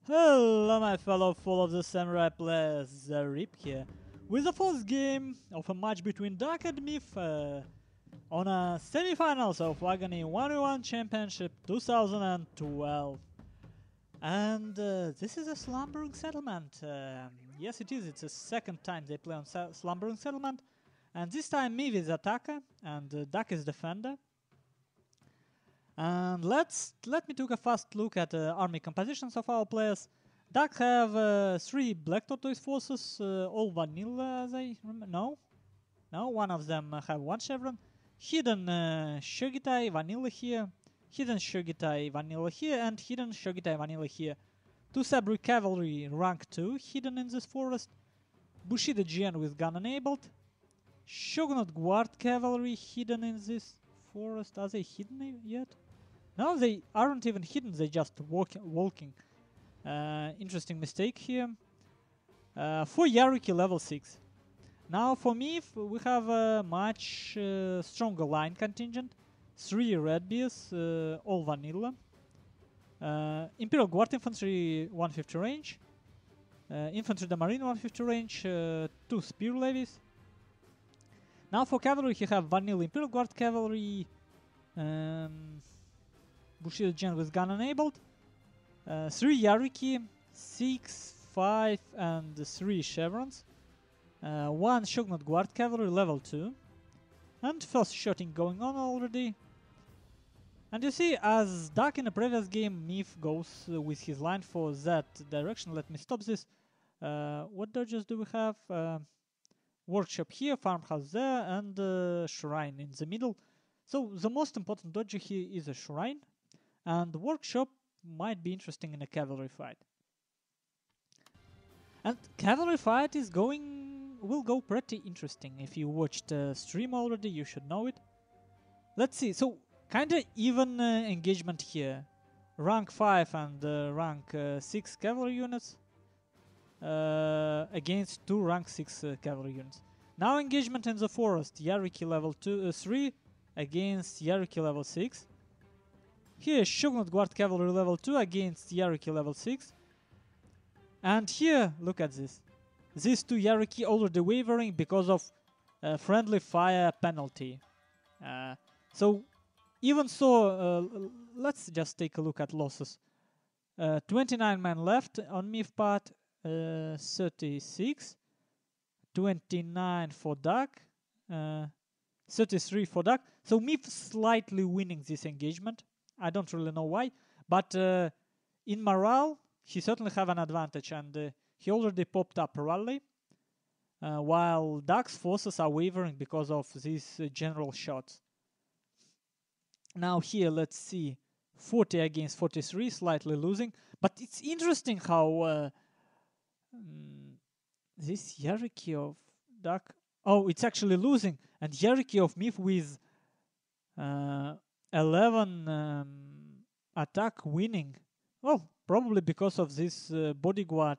Hello my fellow full of the samurai players, Zaript here, with the first game of a match between Ducky and Myth on a semi-finals of Aggony 1v1 Championship 2012. And this is a Slumbering Settlement. Yes it is, it's the second time they play on Slumbering Settlement. And this time Myth is attacker and Duck is defender. And let me take a fast look at the army compositions of our players. Duck have 3 black tortoise forces, all vanilla as I remember. No, one of them have 1 chevron. Hidden Shogitai vanilla here, hidden Shogitai vanilla here, and hidden Shogitai vanilla here. 2 Sabre cavalry rank 2 hidden in this forest. Bushido Gen with gun enabled. Shogunate guard cavalry hidden in this forest. Are they hidden yet? No, they aren't even hidden, they just walking. Interesting mistake here. For Yaruki level 6. Now for me, we have a much stronger line contingent. 3 red bears, all vanilla. Imperial Guard Infantry 150 range. Infantry de Marine 150 range, 2 spear levies. Now for cavalry, you have vanilla Imperial Guard cavalry. Bushido Gen with gun enabled, 3 Yaruki, 6, 5 and 3 chevrons, 1 Shogunate Guard Cavalry level 2, and first shooting going on already. And you see, as Duck in the previous game, Myth goes with his line for that direction. Let me stop this. What dodges do we have? Workshop here, farmhouse there, and shrine in the middle. So the most important dodge here is a shrine. And workshop might be interesting in a cavalry fight. And cavalry fight will go pretty interesting. If you watched the stream already, you should know it. Let's see. So kinda even engagement here. Rank 5 and rank 6 cavalry units against 2 rank 6 cavalry units. Now engagement in the forest. Yaruki level 3 against Yaruki level 6. Here Shogunate Guard Cavalry level 2 against Yaruki level 6. And here, look at this. These 2 Yaruki already wavering because of friendly fire penalty. So, even so, let's just take a look at losses. 29 men left on Myth part, 36. 29 for Duck, 33 for Duck. So Myth slightly winning this engagement. I don't really know why, but in morale, he certainly have an advantage, and he already popped up rally, while Duck's forces are wavering because of these general shots. Now here, let's see, 40 against 43, slightly losing, but it's interesting how this Yaruki of Duck, oh, it's actually losing, and Yaruki of Myth with 11 attack winning. Well, probably because of this bodyguard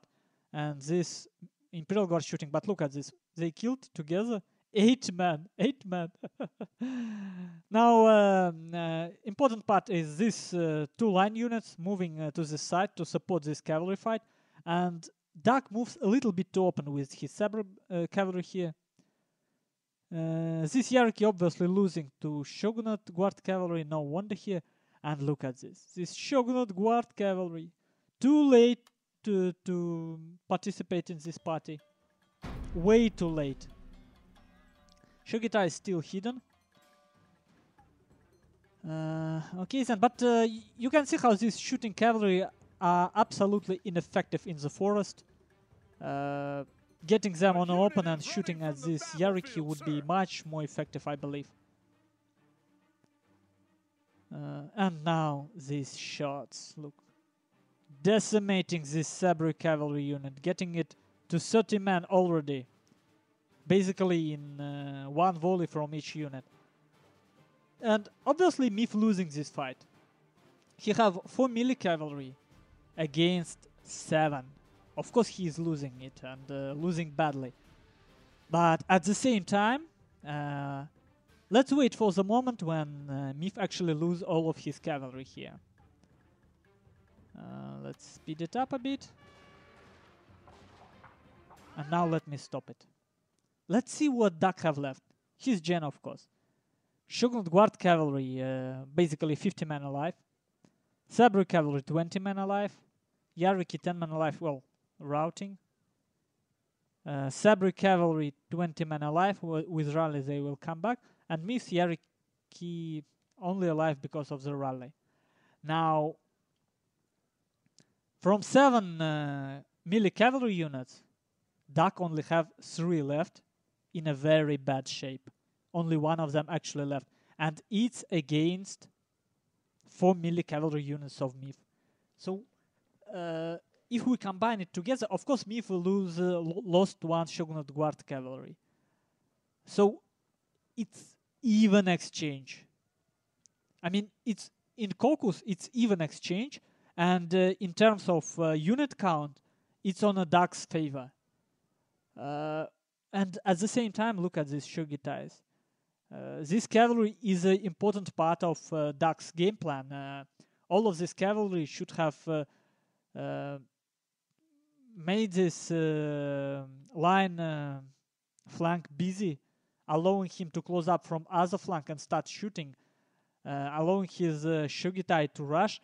and this Imperial Guard shooting. But look at this. They killed together 8 men. 8 men. Now, important part is this 2 line units moving to the side to support this cavalry fight. And Duck moves a little bit too open with his sabre cavalry here. This Yaruki obviously losing to Shogunate Guard Cavalry, no wonder here. And look at this. This Shogunate Guard Cavalry. Too late to participate in this party. Way too late. Shogitai is still hidden. Okay then, but you can see how these shooting cavalry are absolutely ineffective in the forest. Getting them on open and shooting at this Yaruki would be much more effective, I believe. And now these shots, look. Decimating this Sabre cavalry unit, getting it to 30 men already. Basically in 1 volley from each unit. And obviously Myth losing this fight. He have 4 melee cavalry against 7. Of course he is losing it and losing badly. But at the same time, let's wait for the moment when Myth actually lose all of his cavalry here. Let's speed it up a bit. And now let me stop it. Let's see what Duck have left. His gen, of course. Shogunate Guard Cavalry, basically 50 men alive. Sabre Cavalry, 20 men alive. Yariki, 10 men alive, well, routing. Sabre Cavalry, 20 men alive. With rally, they will come back. And Miss Yariki only alive because of the rally. Now, from 7 melee cavalry units, Duck only have 3 left in a very bad shape. Only one of them actually left. And it's against 4 melee cavalry units of Mif. So, if we combine it together, of course Mif will lose lost one Shogunate Guard Cavalry. So, it's even exchange. I mean, it's in Caucus, it's even exchange. And in terms of unit count, it's on a Duck's favor. And at the same time, look at these Shogitais. This cavalry is an important part of Duck's game plan. All of this cavalry should have made this line flank busy, allowing him to close up from other flank and start shooting, allowing his Shogitai to rush.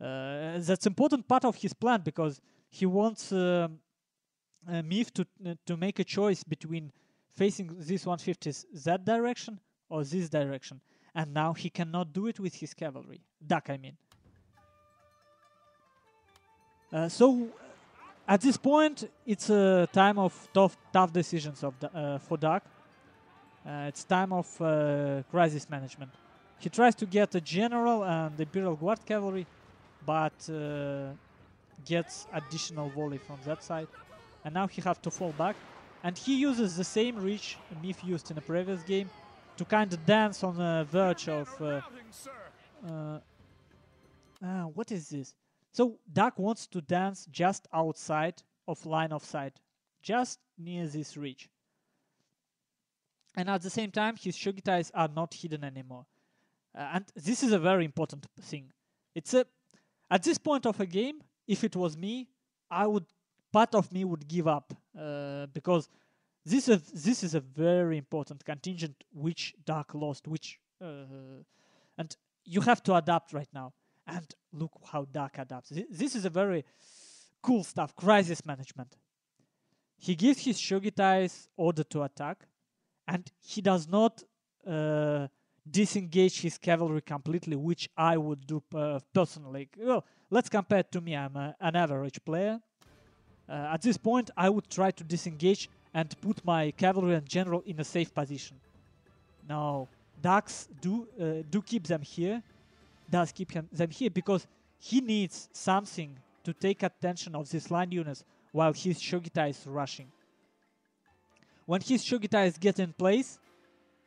That's important part of his plan because he wants Mif to make a choice between facing this 150s that direction or this direction. And now he cannot do it with his cavalry. Duck, I mean. So at this point, it's a time of tough decisions for Duck. It's time of crisis management. He tries to get a general and Imperial Guard cavalry, but gets additional volley from that side. And now he have to fall back. And he uses the same reach Mif used in the previous game to kind of dance on the verge of... what is this? So Duck wants to dance just outside of line of sight, just near this reach. And at the same time, his Shogitais are not hidden anymore. And this is a very important thing. At this point of a game, if it was me, part of me would give up because this is a very important contingent which Duck lost, and you have to adapt right now. And look how Duck adapts. This is a very cool stuff, crisis management. He gives his Shogitais order to attack, and he does not disengage his cavalry completely, which I would do personally. Well, let's compare it to me. I'm an average player. At this point, I would try to disengage and put my cavalry and general in a safe position. Now, Ducks do keep them here. Does keep them here because he needs something to take attention of these line units while his Shogitai is rushing. When his Shogitais get in place,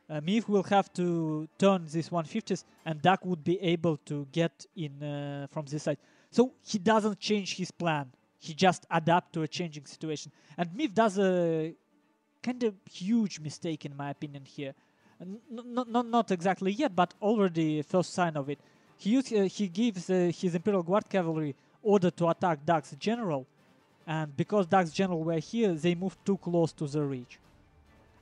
Mif will have to turn these 150s and Duck would be able to get in from this side. So he doesn't change his plan. He just adapts to a changing situation. And Mif does a kind of huge mistake in my opinion here. Not exactly yet, but already first sign of it. He gives his Imperial Guard Cavalry order to attack Duck's general. And because Duck's general were here, they moved too close to the reach.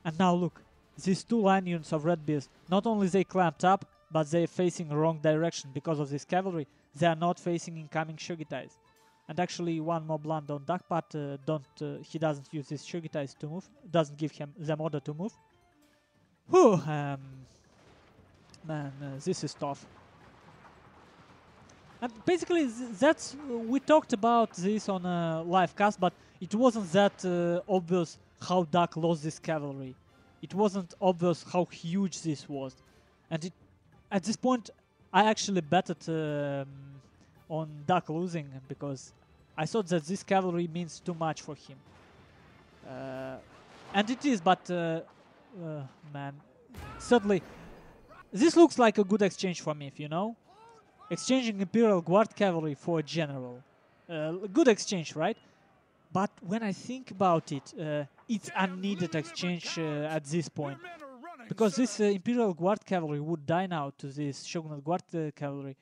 And now look, these two line units of Red Beast, not only they clamped up, but they're facing the wrong direction. Because of this cavalry, they are not facing incoming Shogitais. And actually one more blunder on Duck, but he doesn't use his Shogitais to move, doesn't give them order to move. Whew, man, this is tough. And basically, we talked about this on a live cast, but it wasn't that obvious how Duck lost this cavalry. It wasn't obvious how huge this was. And at this point, I actually betted on Duck losing because I thought that this cavalry means too much for him. And it is, but man, certainly, this looks like a good exchange for me, you know? Exchanging Imperial Guard Cavalry for a general. Good exchange, right? But when I think about it, it's unneeded exchange at this point. Because this Imperial Guard Cavalry would die now to this Shogunate Guard Cavalry.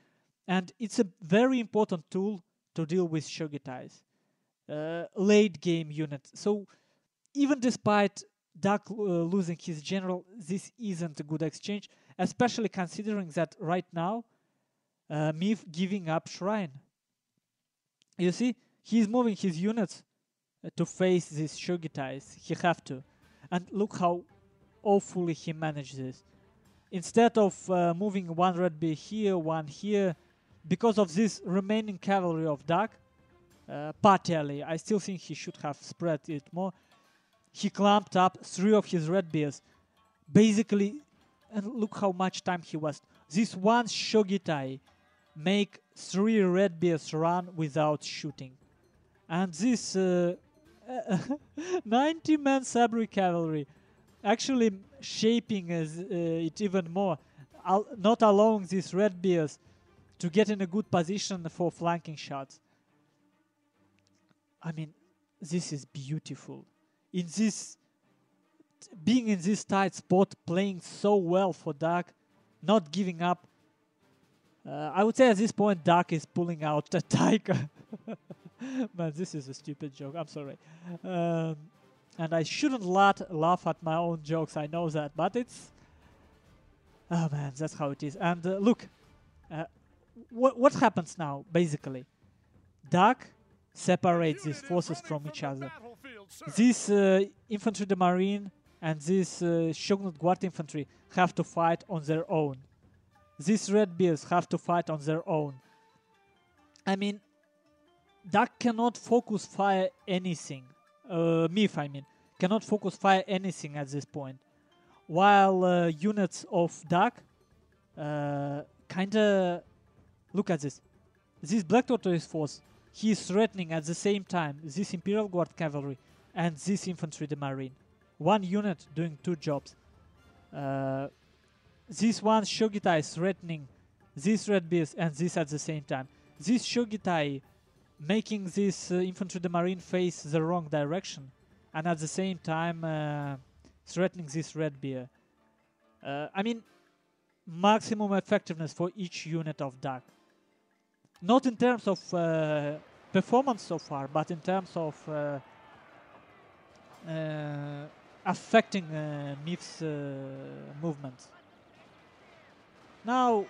And it's a very important tool to deal with Shogitais. Late game unit. So even despite Duck losing his general, this isn't a good exchange, especially considering that right now Mif giving up Shrine. You see, he's moving his units to face these Shogitais. He have to. And look how awfully he managed this. Instead of moving one red bee here, one here, because of this remaining cavalry of Duck, partially, I still think he should have spread it more. He clamped up 3 of his red bears. Basically, and look how much time he wasted. This one Shogitai make 3 red bears run without shooting. And this 90-man Sabri cavalry actually shaping it even more, not allowing these red bears to get in a good position for flanking shots. I mean, this is beautiful. Being in this tight spot, playing so well for Duck, not giving up. I would say at this point Duck is pulling out the tiger. But this is a stupid joke, I'm sorry. And I shouldn't laugh at my own jokes, I know that, but it's... Oh man, that's how it is. And look, what happens now, basically? Duck separates these forces from each other. This infantry de marine and this Shogunate Guard infantry have to fight on their own. These red bears have to fight on their own. I mean, Duck cannot focus fire anything. Mif, I mean, cannot focus fire anything at this point. While units of Duck kinda... Look at this. This Black Tortoise force, he is threatening at the same time this Imperial Guard cavalry and this infantry de marine. One unit doing 2 jobs. This one Shogitai is threatening this red bears and this at the same time. This Shogitai making this infantry de marine face the wrong direction and at the same time threatening this red bear. I mean, maximum effectiveness for each unit of Duck. Not in terms of performance so far, but in terms of affecting Mif's movements. Now,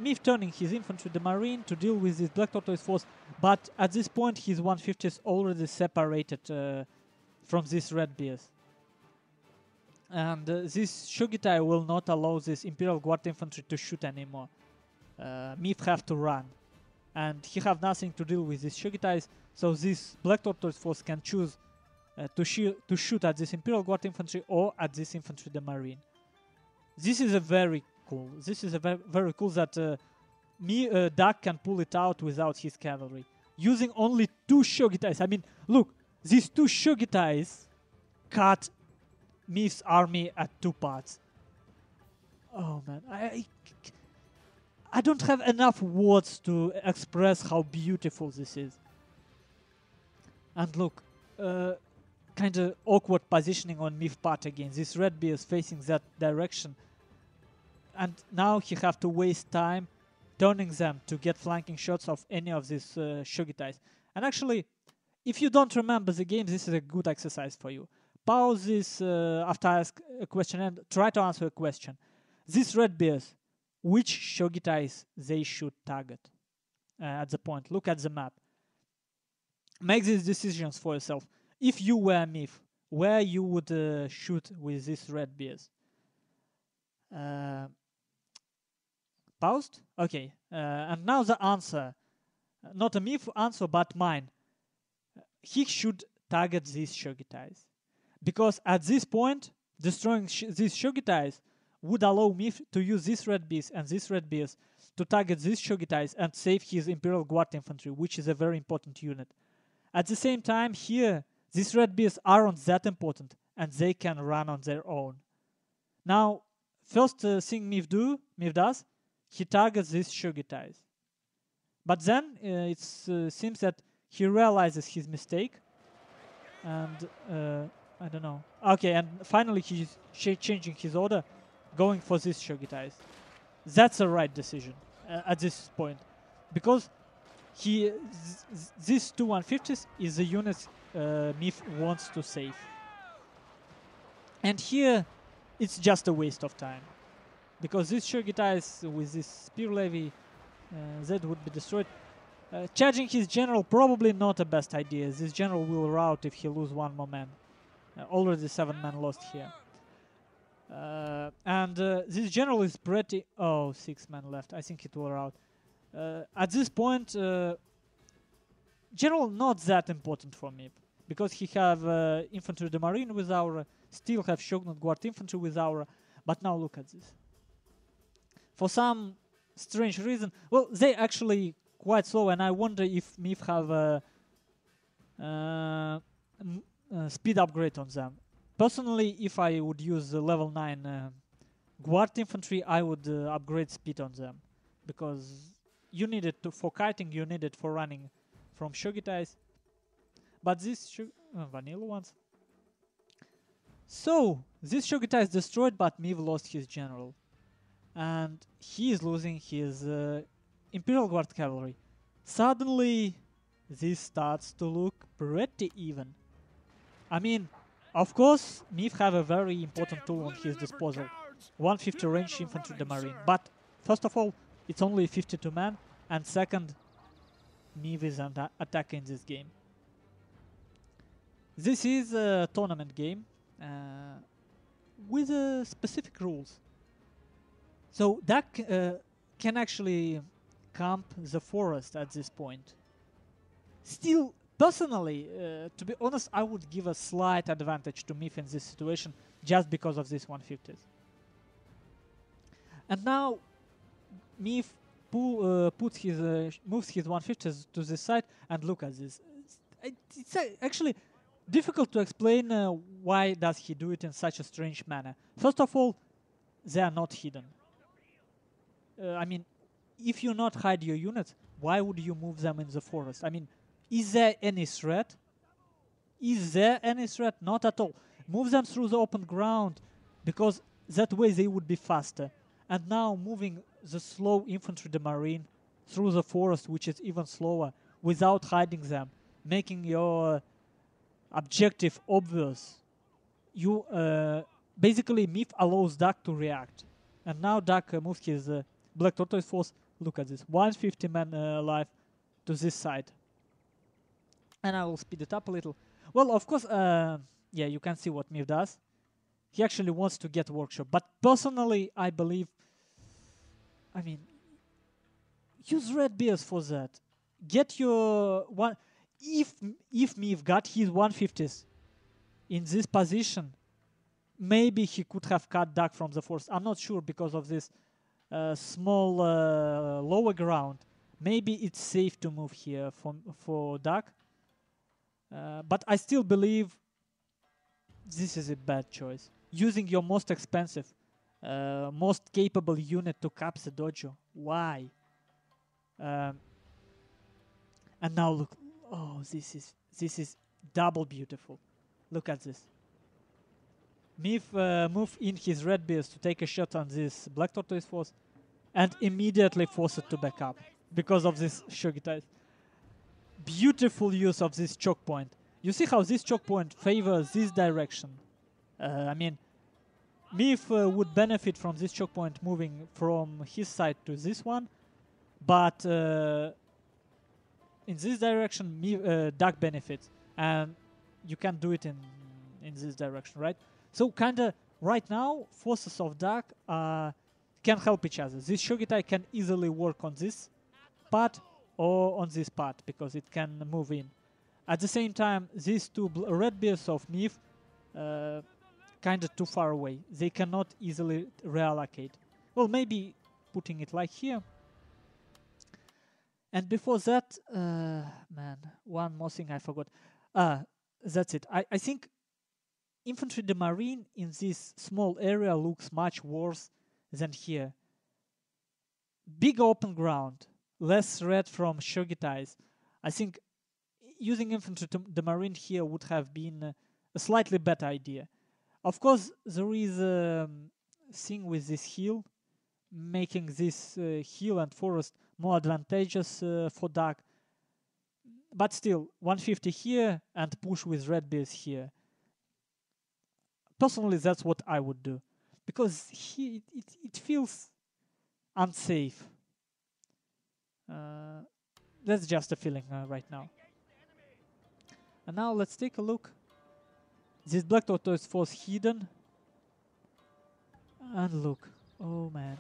Mif turning his infantry de marine to deal with this Black Tortoise force, but at this point his 150 is already separated from these red bears. And this Shogitai will not allow this Imperial Guard infantry to shoot anymore. Mif have to run. And he have nothing to deal with these Shogitais, so this Black Tortoise force can choose to shoot at this Imperial Guard infantry or at this infantry de marine. This is a very cool. This is a very cool that Duck can pull it out without his cavalry, using only 2 Shogitais. I mean, look, these 2 Shogitais cut Mif's army at 2 parts. Oh man, I don't have enough words to express how beautiful this is. And look, kind of awkward positioning on Mif part again. This red bear is facing that direction. And now he have to waste time turning them to get flanking shots of any of these Shogitais. And actually, if you don't remember the game, this is a good exercise for you. Pause this after I ask a question and try to answer a question. These red bears, which Shogitais they should target at the point? Look at the map. Make these decisions for yourself. If you were Mif, where you would shoot with these red bears? Paused? Okay. And now the answer. Not a Mif answer, but mine. He should target these Shogitais. Because at this point, destroying these Shogitais would allow Mif to use these red bears and these red bears to target these Shogitais and save his Imperial Guard infantry, which is a very important unit. At the same time, here, these red bears aren't that important, and they can run on their own. Now, first thing Mif does, he targets these Shogitais. But then it seems that he realizes his mistake, and I don't know. Okay, and finally he's changing his order, going for these Shogitais. That's a right decision at this point, because These two 150s is the units Myth wants to save. And here, it's just a waste of time. Because these Shogitais with this Spear Levy, that would be destroyed. Charging his general, probably not a best idea. This general will rout if he lose one more man. Already 7 men lost here. And this general is pretty... Oh, 6 men left. I think it will rout. At this point, general not that important for me. Because he have infantry de marine with aura, still have Shogunate Guard infantry with aura. But now look at this. For some strange reason, well, they actually quite slow, and I wonder if Myth have a speed upgrade on them. Personally, if I would use the level 9 Guard infantry, I would upgrade speed on them. Because you need it for kiting, you need it for running from Shogitais. But these vanilla ones. So, this Shogitai is destroyed, but Myth lost his general. And he is losing his Imperial Guard cavalry. Suddenly, this starts to look pretty even. I mean, of course, Myth have a very important tool on his disposal. 150 range infantry de marine. But, first of all, it's only 52 men. And second, Myth is attacking this game. This is a tournament game with specific rules. So Duck can actually camp the forest at this point. Still, personally, to be honest, I would give a slight advantage to Myth in this situation just because of this 150s. And now Myth moves his 150s to this side, and look at this. It's actually difficult to explain why does he do it in such a strange manner. First of all, they are not hidden. I mean, if you not hide your units, why would you move them in the forest? I mean, is there any threat? Is there any threat? Not at all. Move them through the open ground, because that way they would be faster. And now moving the slow infantry de marine through the forest, which is even slower, without hiding them, making your objective obvious. You basically Myth allows Duck to react. And now Duck moves his Black Tortoise force. Look at this, 150 men alive to this side. And I will speed it up a little. Well, of course, yeah, you can see what Myth does. He actually wants to get workshop. But personally, I believe, I mean, use Red Bears for that. Get your one. If Myth got his 150s in this position, maybe he could have cut Duck from the force. I'm not sure because of this small lower ground. Maybe it's safe to move here for Duck. But I still believe this is a bad choice. Using your most expensive, most capable unit to cap the dojo. Why? And now look. Oh, this is double beautiful. Look at this. Myth move in his Red Bears to take a shot on this Black Tortoise force and immediately force it to back up because of this Shogitai. Beautiful use of this choke point. You see how this choke point favors this direction. I mean, Myth would benefit from this choke point moving from his side to this one, but in this direction, Duck benefits, and you can do it in this direction, right? So kinda right now, forces of Duck can help each other. This Shogitai can easily work on this part or on this part because it can move in. At the same time, these two Red Bears of Myth kinda too far away. They cannot easily reallocate. Well, maybe putting it like here. And before that, man, one more thing I forgot. That's it. I think infantry de marine in this small area looks much worse than here. Big open ground, less threat from Shogitais. I think using infantry de marine here would have been a slightly better idea. Of course, there is a thing with this hill, making this hill and forest more advantageous for Duck. But still, 150 here and push with red bears here. Personally, that's what I would do. Because it feels unsafe. That's just a feeling right now. And now let's take a look. This black tortoise force hidden. And look. Oh man.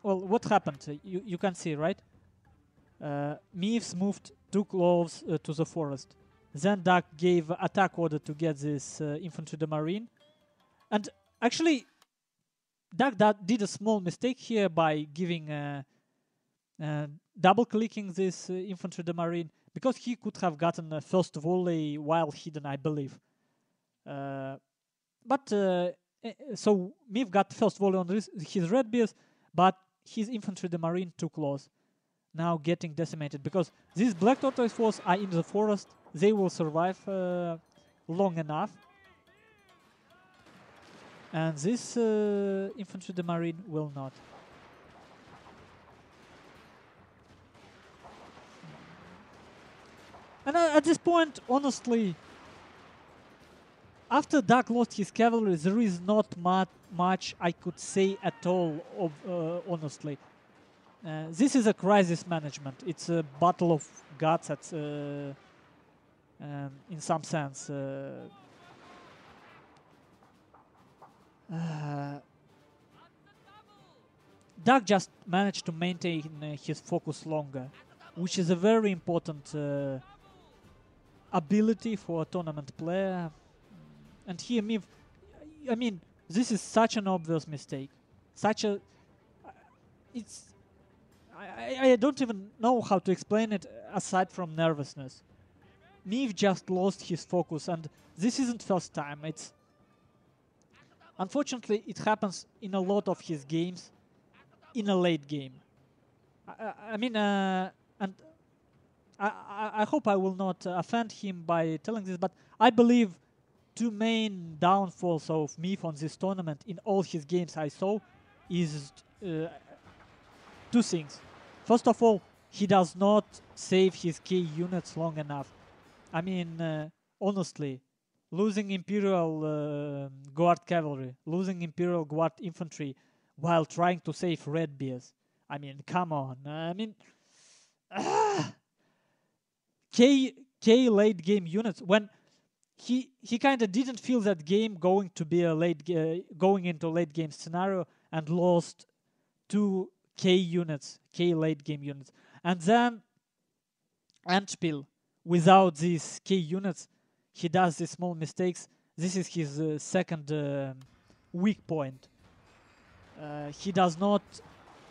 Well, what happened? You can see, right? Mievs moved too close to the forest. Then Duck gave attack order to get this infantry de marine. And actually, Duck did a small mistake here by giving double-clicking this infantry de marine, because he could have gotten a first volley while hidden, I believe. So Miev got first volley on his red bears, but his infantry de marine too close. Now getting decimated, because these black tortoise force are in the forest. They will survive long enough. And this infantry de marine will not. And at this point, honestly, after Duck lost his cavalry, there is not much I could say at all, honestly. This is a crisis management. It's a battle of gods in some sense. Duck just managed to maintain his focus longer, which is a very important ability for a tournament player. And here, Miev, I mean, this is such an obvious mistake. I don't even know how to explain it aside from nervousness. Miev just lost his focus, and this isn't first time. Unfortunately, it happens in a lot of his games in a late game. And I hope I will not offend him by telling this, but I believe two main downfalls of Miev on this tournament in all his games I saw is two things. First of all, he does not save his key units long enough. I mean, honestly, losing Imperial Guard cavalry, losing Imperial Guard infantry while trying to save red bears. I mean, come on. I mean, K late game units, when he kind of didn't feel that game going to be a going into late game scenario, and lost 2 K late game units. And then Endspiel, without these K units, he does these small mistakes. This is his second weak point. He does not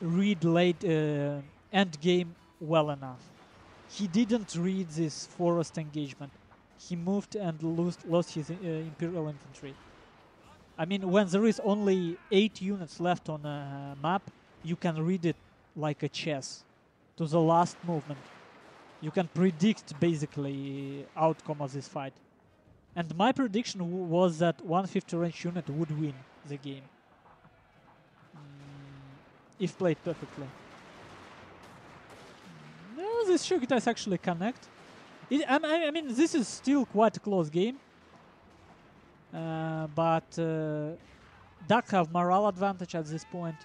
read late end game well enough. He didn't read this forest engagement. He moved and lost his Imperial infantry. I mean, when there is only 8 units left on a map, you can read it like a chess to the last movement. You can predict basically outcome of this fight. And my prediction was that 150 range unit would win the game. If played perfectly. No, these Shogitais actually connect. I mean, this is still quite a close game. But Duck have morale advantage at this point.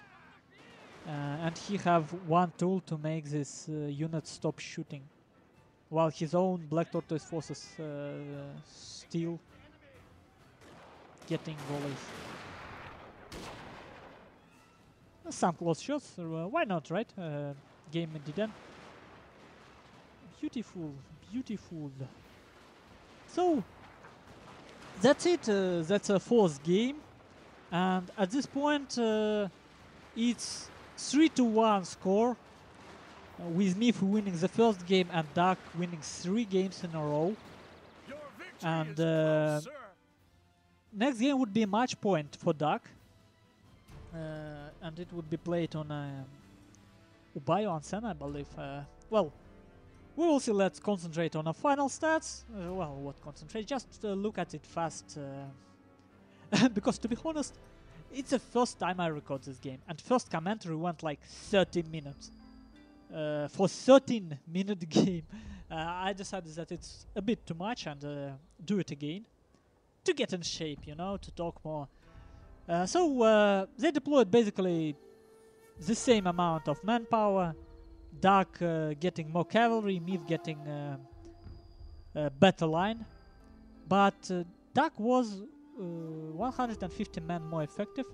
And he have one tool to make this unit stop shooting. While his own Black Tortoise forces still getting volleys. Some close shots, why not, right? Game didn't. Beautiful, beautiful. So, that's it. That's a 4th game. And at this point, it's 3-1 score. With Miev winning the first game and Duck winning 3 games in a row. And next game would be match point for Duck. And it would be played on Ubayo Onsen, I believe. Well, we will see. Let's concentrate on our final stats. Well, what concentrate? Just look at it fast. Because to be honest, it's the first time I record this game. And first commentary went like 30 minutes. for 13-minute game. I decided that it's a bit too much and do it again to get in shape, you know, to talk more. So they deployed basically the same amount of manpower. Duck getting more cavalry, Myth getting a better line, but Duck was 150 men more effective.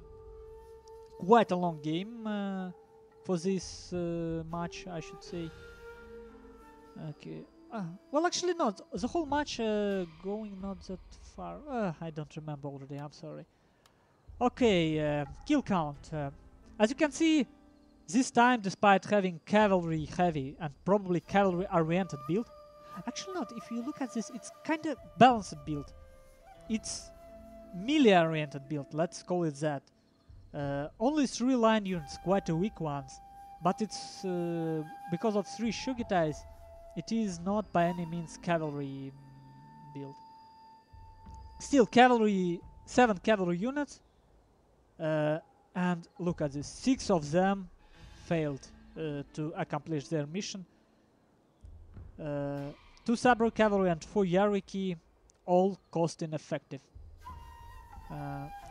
Quite a long game for this match, I should say. Okay. Well, actually not. The whole match going not that far. I don't remember already, I'm sorry. Okay, kill count. As you can see, this time, despite having cavalry heavy and probably cavalry oriented build, actually not, if you look at this, it's kind of balanced build. It's melee oriented build, let's call it that. Only 3 line units, quite a weak ones, but it's because of 3 Shugitais, it is not by any means cavalry build. Still, cavalry, 7 cavalry units, and look at this, 6 of them failed to accomplish their mission. 2 Sabre cavalry and 4 Yariki, all cost ineffective.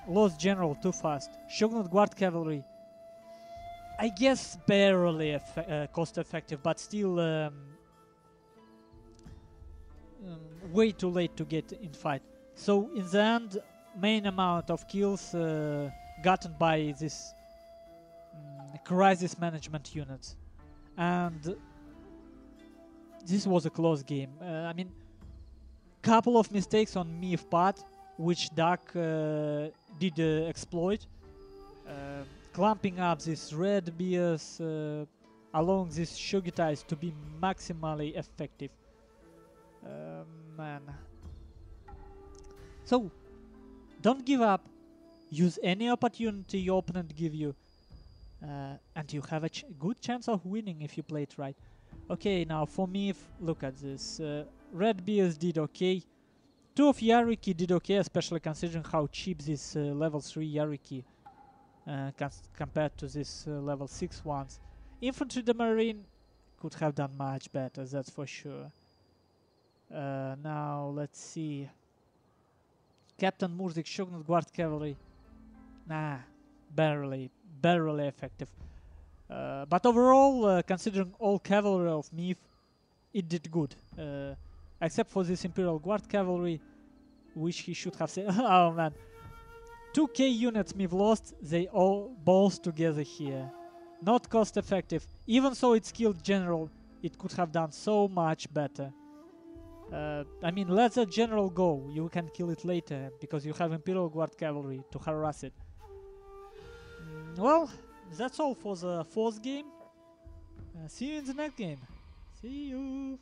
Lost general too fast. Shogunate guard cavalry, I guess barely cost effective, but still way too late to get in fight. So in the end, main amount of kills gotten by this crisis management units, and this was a close game. I mean, couple of mistakes on Myth part, which Duck did exploit, clumping up these red beers along these Shugitais to be maximally effective. Man. So, don't give up. Use any opportunity your opponent give you, and you have a good chance of winning if you play it right. Okay, now for me, look at this. Red beers did okay. 2 of Yariki did okay, especially considering how cheap this level 3 Yariki compared to this level 6 ones. Infantry the Marine could have done much better, that's for sure. Now let's see. Captain Murzik, Shogunate Guard Cavalry. Nah, barely effective. But overall, considering all cavalry of Myth, it did good. Except for this Imperial Guard Cavalry, which he should have said. Oh man. 2k units Myth lost, they all both together here. Not cost effective. Even so it's killed general, it could have done so much better. I mean, let the general go, you can kill it later, because you have Imperial Guard Cavalry to harass it. Well, that's all for the 4th game. See you in the next game. See you!